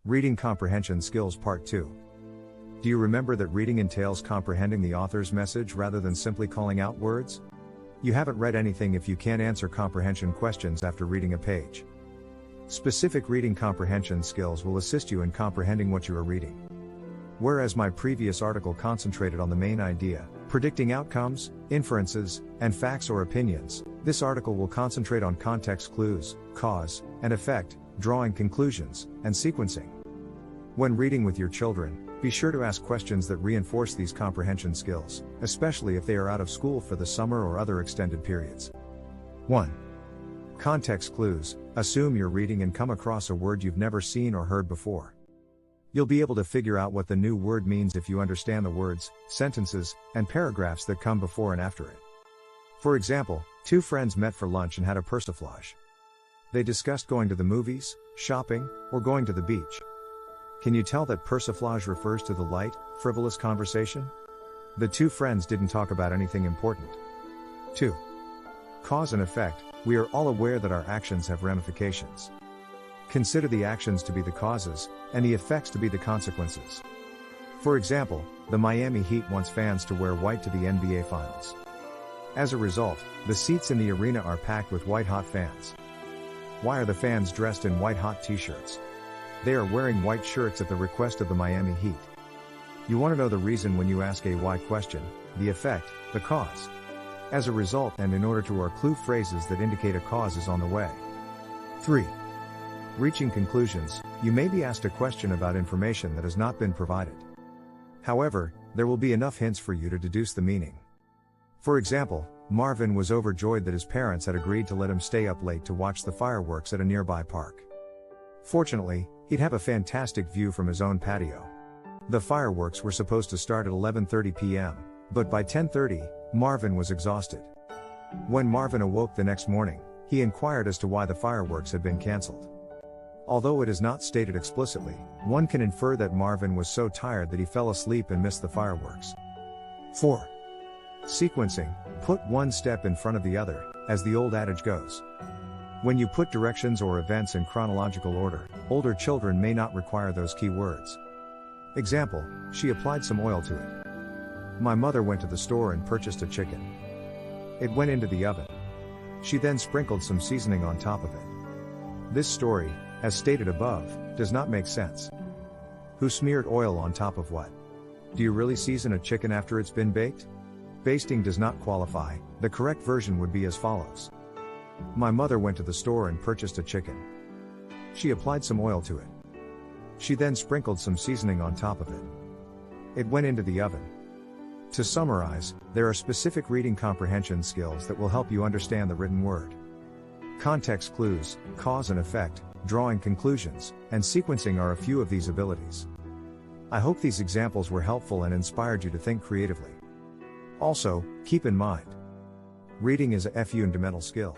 Reading Comprehension Skills Part 2. Do you remember that reading entails comprehending the author's message rather than simply calling out words? You haven't read anything if you can't answer comprehension questions after reading a page. Specific reading comprehension skills will assist you in comprehending what you are reading. Whereas my previous article concentrated on the main idea, predicting outcomes, inferences, and facts or opinions, this article will concentrate on context clues, cause and effect, drawing conclusions, and sequencing. When reading with your children, be sure to ask questions that reinforce these comprehension skills, especially if they are out of school for the summer or other extended periods. 1. Context clues. Assume you're reading and come across a word you've never seen or heard before. You'll be able to figure out what the new word means if you understand the words, sentences, and paragraphs that come before and after it. For example, two friends met for lunch and had a persiflage. They discussed going to the movies, shopping, or going to the beach. Can you tell that persiflage refers to the light, frivolous conversation? The two friends didn't talk about anything important. 2. Cause and effect. We are all aware that our actions have ramifications. Consider the actions to be the causes, and the effects to be the consequences. For example, the Miami Heat wants fans to wear white to the NBA Finals. As a result, the seats in the arena are packed with white-hot fans. Why are the fans dressed in white-hot t-shirts? They are wearing white shirts at the request of the Miami Heat. You want to know the reason when you ask a why question, the effect, the cause. As a result, and in order to, are clue phrases that indicate a cause is on the way. 3. Reaching conclusions. You may be asked a question about information that has not been provided. However, there will be enough hints for you to deduce the meaning. For example, Marvin was overjoyed that his parents had agreed to let him stay up late to watch the fireworks at a nearby park. Fortunately, he'd have a fantastic view from his own patio. The fireworks were supposed to start at 11:30 p.m., but by 10:30, Marvin was exhausted. When Marvin awoke the next morning, he inquired as to why the fireworks had been cancelled. Although it is not stated explicitly, one can infer that Marvin was so tired that he fell asleep and missed the fireworks. 4. Sequencing. Put one step in front of the other, as the old adage goes. When you put directions or events in chronological order, older children may not require those key words. Example, she applied some oil to it. My mother went to the store and purchased a chicken. It went into the oven. She then sprinkled some seasoning on top of it. This story, as stated above, does not make sense. Who smeared oil on top of what? Do you really season a chicken after it's been baked? Basting does not qualify. The correct version would be as follows. My mother went to the store and purchased a chicken. She applied some oil to it. She then sprinkled some seasoning on top of it. It went into the oven. To summarize, there are specific reading comprehension skills that will help you understand the written word. Context clues, cause and effect, drawing conclusions, and sequencing are a few of these abilities. I hope these examples were helpful and inspired you to think creatively. Also, keep in mind, reading is a fundamental skill.